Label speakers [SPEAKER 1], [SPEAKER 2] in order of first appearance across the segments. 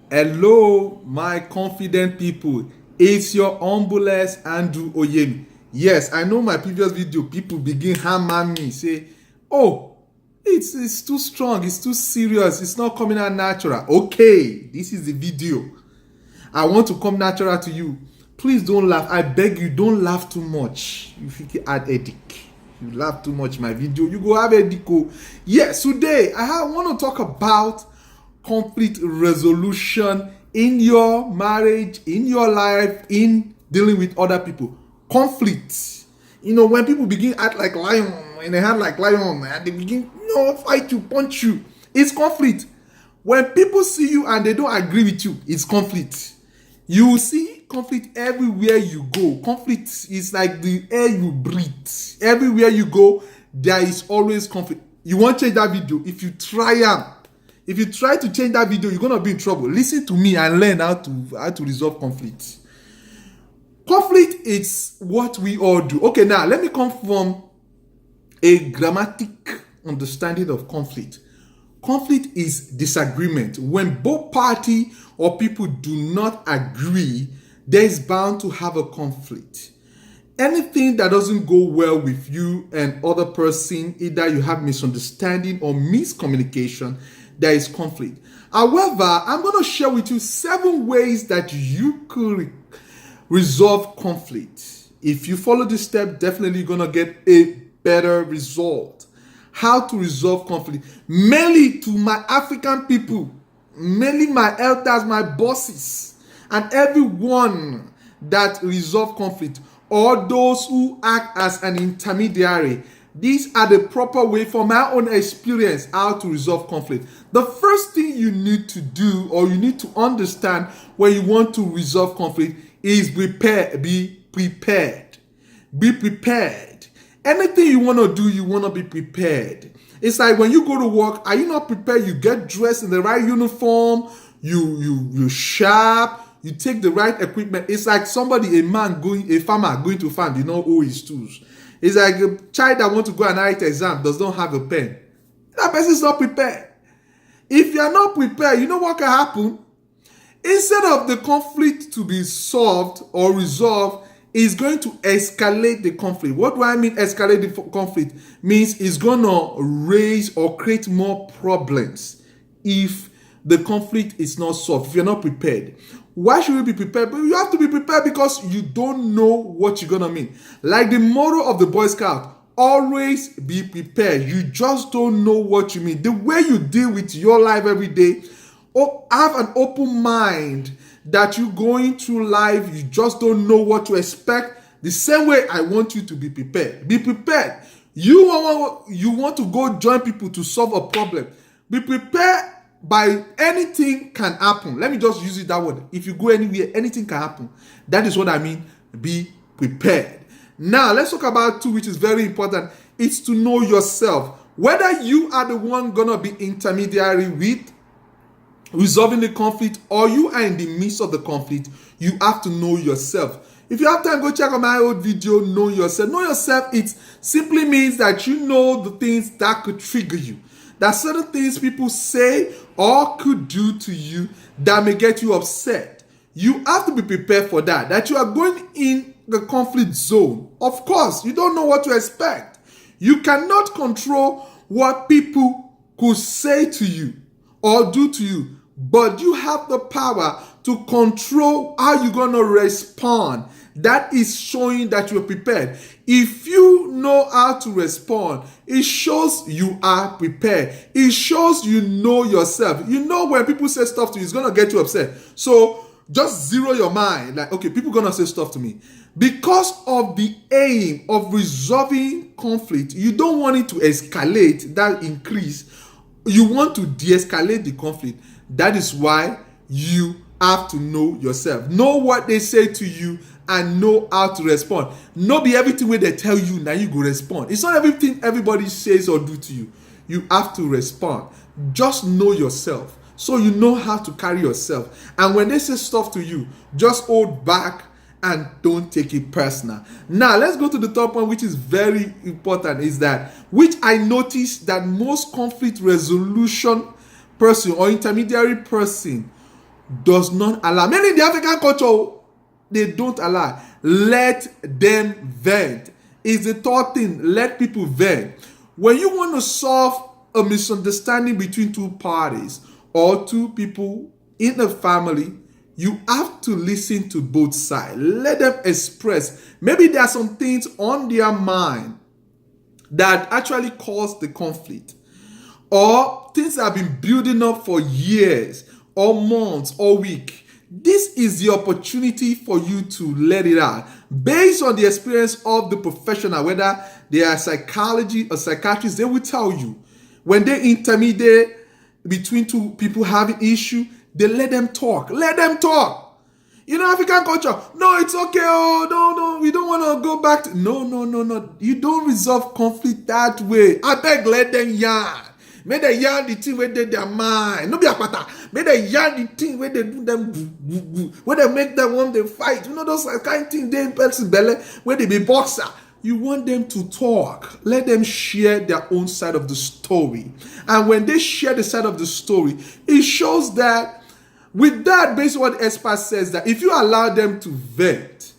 [SPEAKER 1] Hello, my confident people. It's your humblest Andrew Oyemi. Yes, I know my previous video, people begin hammer me, say, oh, it's too strong, it's too serious, it's not coming out natural. Okay, this is the video. I want to come natural to you. Please don't laugh. I beg you, don't laugh too much. If you can add headache. You laugh too much my video, you go have headache. Yes, today I want to talk about conflict resolution in your marriage, in your life, in dealing with other people. Conflict. When people begin act like lion and they act like lion and they begin fight you, punch you, it's conflict. When people see you and they don't agree with you, it's conflict. You will see conflict everywhere you go. Conflict is like the air you breathe. Everywhere you go, there is always conflict. You want to change that video? If you try to change that video, you're gonna be in trouble. Listen to me and learn how to resolve conflict. Conflict is what we all do. Okay, now let me come from a grammatic understanding of conflict. Conflict is disagreement. When both party or people do not agree, there is bound to have a conflict. Anything that doesn't go well with you and other person, either you have misunderstanding or miscommunication, there is conflict. However, I'm going to share with you 7 ways that you could resolve conflict. If you follow this step, definitely you're going to get a better result. How to resolve conflict. Mainly to my African people, mainly my elders, my bosses, and everyone that resolve conflict, or those who act as an intermediary. These are the proper way from my own experience how to resolve conflict. The first thing you need to do or you need to understand when you want to resolve conflict is prepare. Be prepared. Be prepared. Anything you want to do, you want to be prepared. It's like when you go to work, are you not prepared? You get dressed in the right uniform, you sharp, you take the right equipment. It's like a farmer going to farm, all his tools. It's like a child that wants to go and write exam, does not have a pen. That person is not prepared. If you are not prepared, you know what can happen? Instead of the conflict to be solved or resolved, is going to escalate the conflict. What do I mean escalate the conflict? Means it's going to raise or create more problems if the conflict is not solved, if you're not prepared. Why should you be prepared? But you have to be prepared because you don't know what you're going to mean. Like the motto of the Boy Scout, always be prepared. You just don't know what you mean. The way you deal with your life every day, have an open mind that you're going through life, you just don't know what to expect. The same way I want you to be prepared. Be prepared. You want to go join people to solve a problem. Be prepared by anything can happen. Let me just use it that word. If you go anywhere, anything can happen. That is what I mean. Be prepared. Now, let's talk about 2, which is very important. It's to know yourself. Whether you are the one gonna be intermediary with resolving the conflict or you are in the midst of the conflict, you have to know yourself. If you have time, go check out my old video, Know Yourself. Know yourself, it simply means that you know the things that could trigger you. That certain things people say or could do to you that may get you upset. You have to be prepared for that. That you are going in the conflict zone. Of course, you don't know what to expect. You cannot control what people could say to you or do to you, but you have the power to control how you're going to respond. That is showing that you're prepared. If you know how to respond, it shows you are prepared. It shows you know yourself. You know when people say stuff to you, it's going to get you upset. So just zero your mind. Like, okay, people are going to say stuff to me. Because of the aim of resolving conflict, you don't want it to escalate, that increase. You want to de-escalate the conflict. That is why you have to know yourself. Know what they say to you and know how to respond. Not be everything where they tell you, now you go respond. It's not everything everybody says or do to you. You have to respond. Just know yourself so you know how to carry yourself. And when they say stuff to you, just hold back and don't take it personal. Now, let's go to the third point, which is very important, is that, which I noticed that most conflict resolution person or intermediary person does not allow. Many in the African culture, they don't allow. Let them vent. Is the third thing. Let people vent. When you want to solve a misunderstanding between two parties or two people in a family, you have to listen to both sides. Let them express. Maybe there are some things on their mind that actually cause the conflict, or things that have been building up for years or months or weeks. This is the opportunity for you to let it out based on the experience of the professional, whether they are psychology or psychiatrists. They will tell you when they intermediate between two people having issue, they let them talk. Let them talk. You know, African culture, no, it's okay. Oh, no, we don't want to go back to. No. You don't resolve conflict that way. I beg, let them yarn. May they yarn the thing where they their mind. No be apata. May they yarn the thing where they do them where they make them want they fight. You know those kind of things they in person belly where they be boxer. You want them to talk. Let them share their own side of the story. And when they share the side of the story, it shows that with that, based on what the expert says, that if you allow them to vent,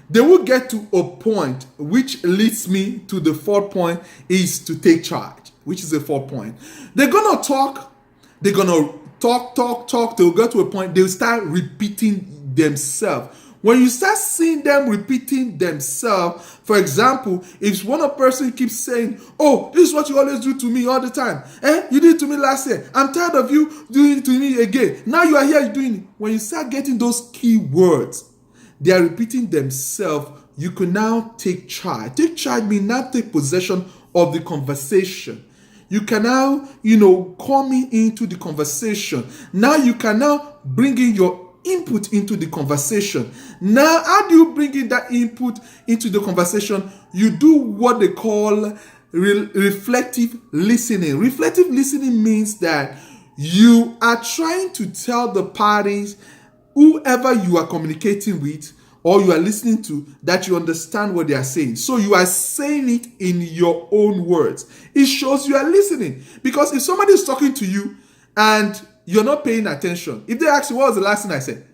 [SPEAKER 1] they will get to a point, which leads me to the fourth point, is to take charge, which is the fourth point. They're going to talk. They're going to talk. They'll get to a point, they'll start repeating themselves. When you start seeing them repeating themselves, for example, if one person keeps saying, oh, this is what you always do to me all the time. You did it to me last year. I'm tired of you doing it to me again. Now you are here doing it. When you start getting those key words, they are repeating themselves. You can now take charge. Take charge means now take possession of the conversation. You can now, come into the conversation. Now you can now bring in your input into the conversation. Now, how do you bring in that input into the conversation? You do what they call reflective listening. Reflective listening means that you are trying to tell the parties, whoever you are communicating with or you are listening to, that you understand what they are saying. So you are saying it in your own words. It shows you are listening. Because if somebody is talking to you and you're not paying attention, if they ask you, what was the last thing I said?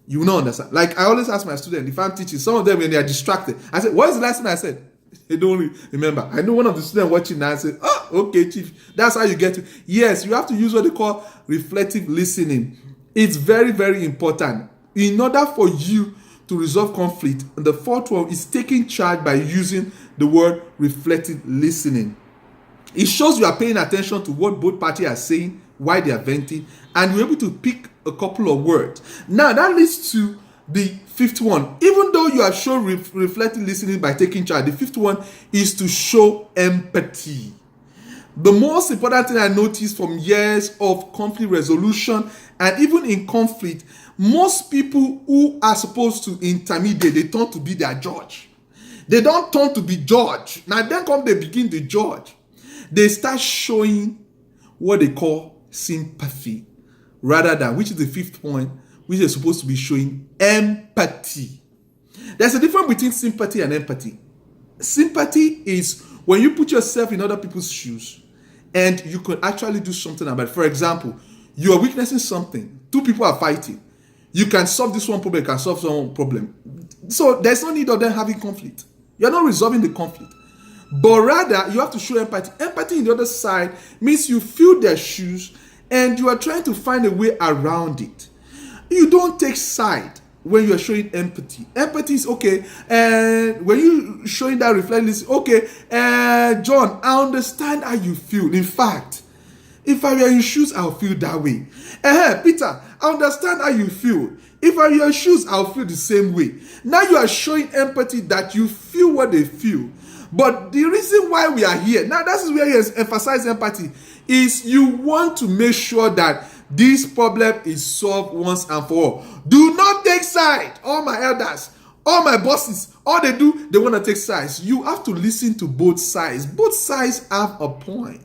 [SPEAKER 1] You will not understand. Like I always ask my students, if I'm teaching, some of them when they are distracted, I say, what is the last thing I said? They don't remember. I know one of the students watching now and say, oh, okay, chief. That's how you get to. Yes, you have to use what they call reflective listening. It's very, very important. In order for you to resolve conflict, and the fourth one is taking charge by using the word reflective listening. It shows you are paying attention to what both parties are saying, why they are venting, and you're able to pick a couple of words. Now, that leads to the fifth one. Even though you have shown reflective listening by taking charge, the fifth one is to show empathy. The most important thing I noticed from years of conflict resolution, and even in conflict, most people who are supposed to intermediate, they turn to be their judge. They don't turn to be judge. Now then come they begin the judge. They start showing what they call sympathy, rather than, which is the fifth point, which is supposed to be showing empathy. There's a difference between sympathy and empathy. Sympathy is when you put yourself in other people's shoes and you can actually do something about it. For example, you are witnessing something. Two people are fighting. You can solve this one problem, you can solve some problem. So there's no need of them having conflict. You're not resolving the conflict. But rather, you have to show empathy. Empathy in the other side means you feel their shoes and you are trying to find a way around it. You don't take side when you are showing empathy. Empathy is okay. And when you showing that reflection, okay, John, I understand how you feel. In fact, if I were in your shoes, I'll feel that way. Peter, I understand how you feel. If I were in your shoes, I'll feel the same way. Now you are showing empathy that you feel what they feel. But the reason why we are here, now that is where you emphasize empathy, is you want to make sure that this problem is solved once and for all. Do not take side. All my elders, all my bosses, all they do, they want to take sides. You have to listen to both sides. Both sides have a point.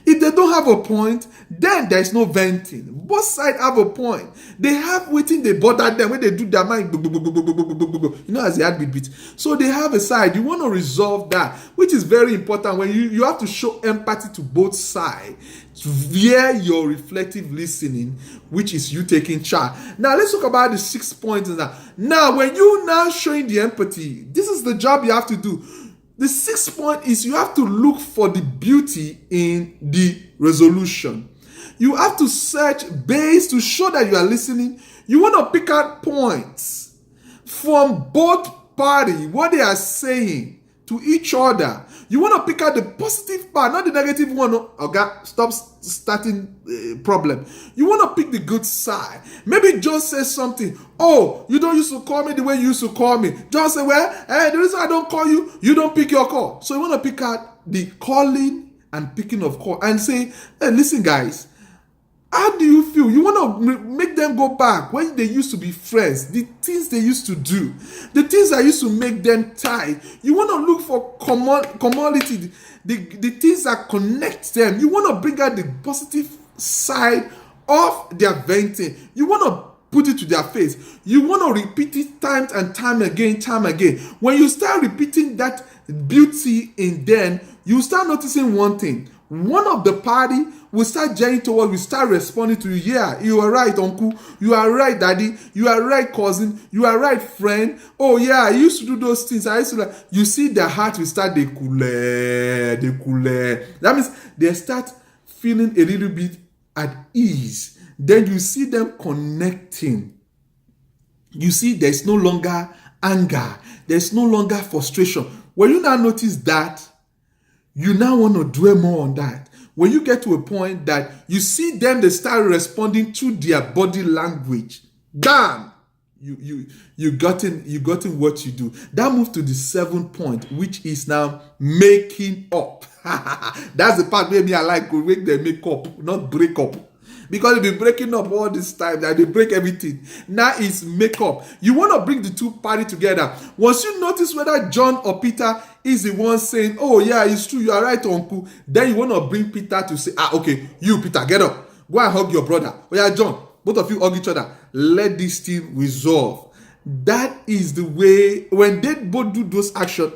[SPEAKER 1] If they don't have a point, then there is no venting. Both sides have a point. They have waiting, they bother them when they do their mind, as the heartbeat beat. So they have a side. You want to resolve that, which is very important. When you have to show empathy to both sides via your reflective listening, which is you taking charge. Now let's talk about the 6 points. Now, when you now showing the empathy, this is the job you have to do. The 6th point is you have to look for the beauty in the resolution. You have to search base to show that you are listening. You want to pick out points from both parties, what they are saying to each other. You want to pick out the positive part, not the negative one. Okay, stop starting problem. You want to pick the good side. Maybe John says something. Oh, you don't used to call me the way you used to call me. John said, well, hey, the reason I don't call you, you don't pick your call. So you want to pick out the calling and picking of call and say, hey, listen, guys, how do you feel? You want to make them go back when they used to be friends, the things they used to do, the things that used to make them tight. You want to look for commodity, the things that connect them. You want to bring out the positive side of their venting. You want to put it to their face. You want to repeat it time and time again. When you start repeating that beauty in them, you start noticing one thing. One of the party will start joining towards, will start responding to you. Yeah, you are right, uncle. You are right, daddy. You are right, cousin. You are right, friend. Oh yeah, I used to do those things. I used to like. You see, their heart will start they cool. That means they start feeling a little bit at ease. Then you see them connecting. You see, there's no longer anger. There's no longer frustration. When you now notice that, you now want to dwell more on that. When you get to a point that you see them, they start responding to their body language. Bam! You gotten what you do. That moves to the 7th point, which is now making up. That's the part where me I like to make them make up, not break up. Because they've been breaking up all this time, that they break everything. Now it's make up. You want to bring the two parties together. Once you notice whether John or Peter is the one saying, oh yeah, it's true, you are right, uncle, then you want to bring Peter to say, okay, you Peter, get up. Go and hug your brother. Oh yeah, John, both of you hug each other. Let this thing resolve. That is the way, when they both do those actions,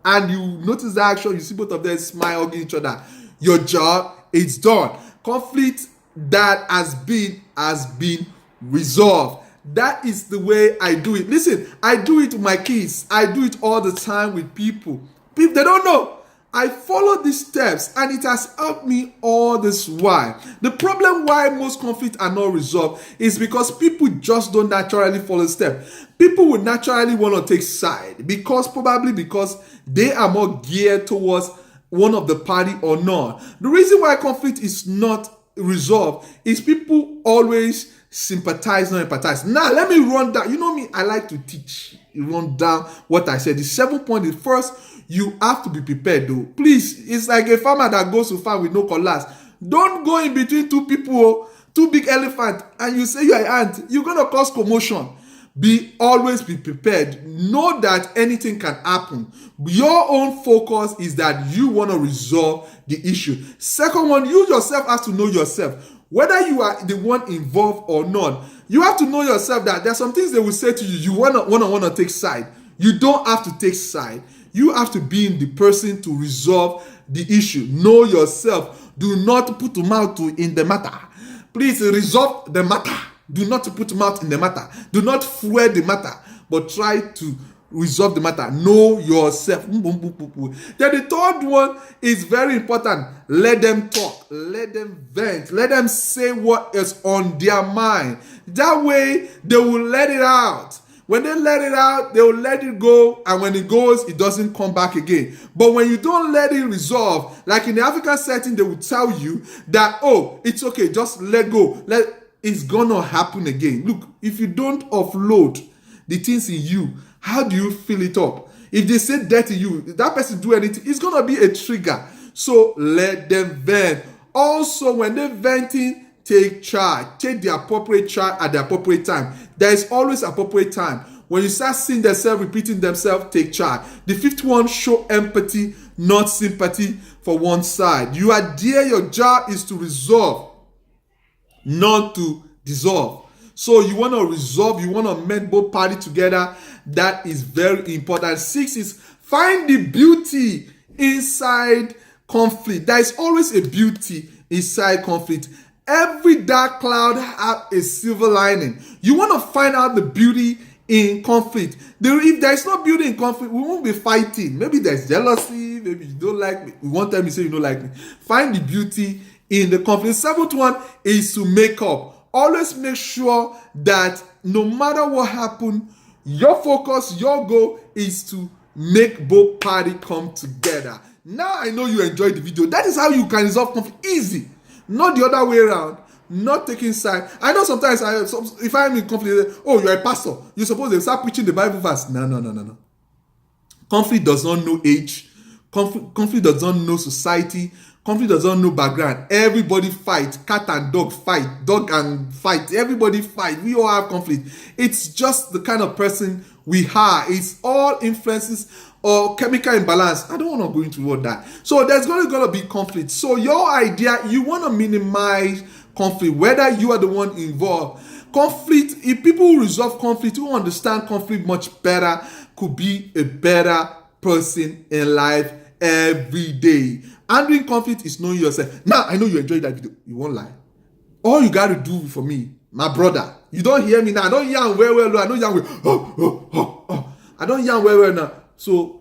[SPEAKER 1] and you notice the action, you see both of them smile, hugging each other. Your job, it's done. Conflict that has been resolved. That is the way I do it. Listen, I do it with my kids. I do it all the time with people. People, they don't know. I follow these steps and it has helped me all this while. The problem why most conflicts are not resolved is because people just don't naturally follow steps. People will naturally want to take side probably because they are more geared towards one of the party or not. The reason why conflict is not resolved is people always sympathize, not empathize. Now let me run down. You know me, I like to teach. Run down what I said. The 7th point is, first, you have to be prepared though. Please, it's like a farmer that goes to farm with no cutlass. Don't go in between two people, two big elephants, and you say you're an ant. You're gonna cause commotion. Always be prepared. Know that anything can happen. Your own focus is that you want to resolve the issue. Second one, you yourself have to know yourself. Whether you are the one involved or not, you have to know yourself that there are some things they will say to you. You want to take side. You don't have to take side. You have to be in the person to resolve the issue. Know yourself. Do not put mouth in the matter. Please resolve the matter. Do not put mouth in the matter. Do not fuel the matter, but try to resolve the matter. Know yourself. Then the 3rd one is very important. Let them talk. Let them vent. Let them say what is on their mind. That way, they will let it out. When they let it out, they will let it go. And when it goes, it doesn't come back again. But when you don't let it resolve, like in the African setting, they will tell you that, oh, it's okay, just let go. It's gonna happen again. Look, if you don't offload the things in you, how do you fill it up? If they say that to you, if that person do anything, it's gonna be a trigger. So let them vent. Also, when they're venting, take charge. Take the appropriate charge at the appropriate time. There is always appropriate time. When you start seeing themselves repeating themselves, take charge. The 5th one, show empathy not sympathy for one side. You are there, your job is to resolve, not to dissolve. So you want to resolve, you want to mend both parties together. That is very important. 6 is find the beauty inside conflict. There is always a beauty inside conflict. Every dark cloud has a silver lining. You want to find out the beauty in conflict. If there is no beauty in conflict, we won't be fighting. Maybe there's jealousy, maybe you don't like me. One time you say you don't like me. Find the beauty in the conflict. 7th one is to make up. Always make sure that no matter what happens, your focus, your goal is to make both parties come together. Now I know you enjoyed the video. That is how you can resolve conflict. Easy. Not the other way around. Not taking side. I know sometimes if I'm in conflict, oh, you're a pastor, you're supposed to start preaching the Bible verse. No. Conflict does not know age. Conflict does not know society. Conflict does not know background. Everybody fight. Cat and dog fight. Dog and fight. Everybody fight. We all have conflict. It's just the kind of person we are. It's all influences or chemical imbalance. I don't want to go into all that. So there's going to be conflict. So your idea, you want to minimize conflict, whether you are the one involved. Conflict, if people who resolve conflict, who understand conflict much better, could be a better person in life every day. Handling conflict is knowing yourself. Now, I know you enjoyed that video. You won't lie. All you got to do for me, my brother, you don't hear me now. I don't yarn well. I don't yarn well. I don't yarn well now. So,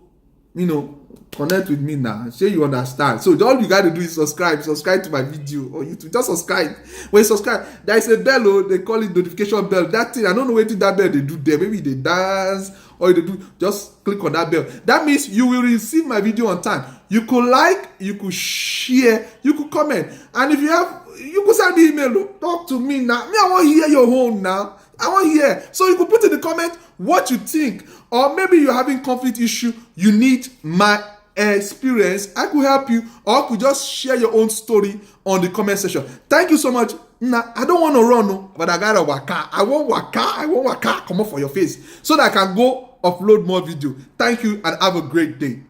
[SPEAKER 1] connect with me now. Say you understand. So all you got to do is subscribe to my video or YouTube. Just subscribe. When you subscribe, there is a bell. They call it notification bell. That thing, I don't know what that bell they do there. Maybe they dance or they do. Just click on that bell. That means you will receive my video on time. You could like, you could share, you could comment, and if you could send the email. Talk to me now. I want to hear your own now. I want to hear. So you could put in the comment what you think, or maybe you're having conflict issue. You need my experience. I could help you, or I could just share your own story on the comment section. Thank you so much. Nah, I don't want to run, but I gotta waka. I want waka. Come up for your face so that I can go upload more video. Thank you and have a great day.